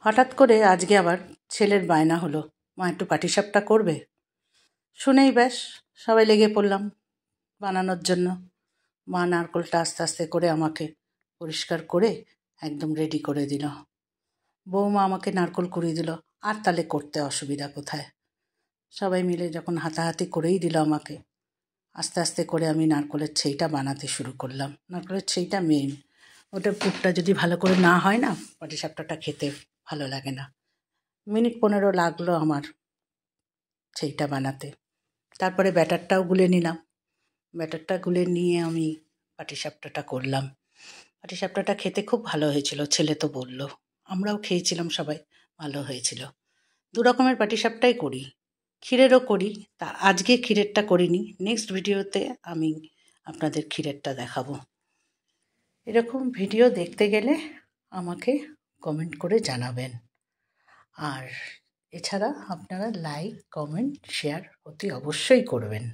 হঠাৎ করে আজকে আবার ছেলের বায়না হলো, মা একটু পাটিসাপটা করবে। শুনেই ব্যাস সবাই লেগে পড়লাম বানানোর জন্য। মা নারকোলটা আস্তে আস্তে করে আমাকে পরিষ্কার করে একদম রেডি করে দিল। বৌমা আমাকে নারকোল কুড়িয়ে দিল, আর তাহলে করতে অসুবিধা কোথায়। সবাই মিলে যখন হাতাহাতি করেই দিল আমাকে, আস্তে আস্তে করে আমি নারকোলের ছেইটা বানাতে শুরু করলাম। নারকোলের ছেইটা মেইন, ওটার পুরটা যদি ভালো করে না হয় না, পাটিসাপটাটা খেতে ভালো লাগে না। মিনিট 15 লাগলো আমার ছেইটা বানাতে। তারপরে ব্যাটারটাও গুলে নিলাম। ব্যাটারটা গুলে নিয়ে আমি পাটিসাপটাটা করলাম। পাটিসাপটাটা খেতে খুব ভালো হয়েছিল, ছেলে তো বলল। আমরাও খেয়েছিলাম সবাই, ভালো হয়েছিল। 2 রকমের পাটিসাপটাই করি, ক্ষীরেরও করি। তা আজকে ক্ষীরেরটা করিনি, নেক্সট ভিডিওতে আমি আপনাদের ক্ষীরেরটা দেখাবো। এরকম ভিডিও দেখতে গেলে আমাকে কমেন্ট করে জানাবেন। আর এছাড়া আপনারা লাইক, কমেন্ট, শেয়ার অতি অবশ্যই করবেন।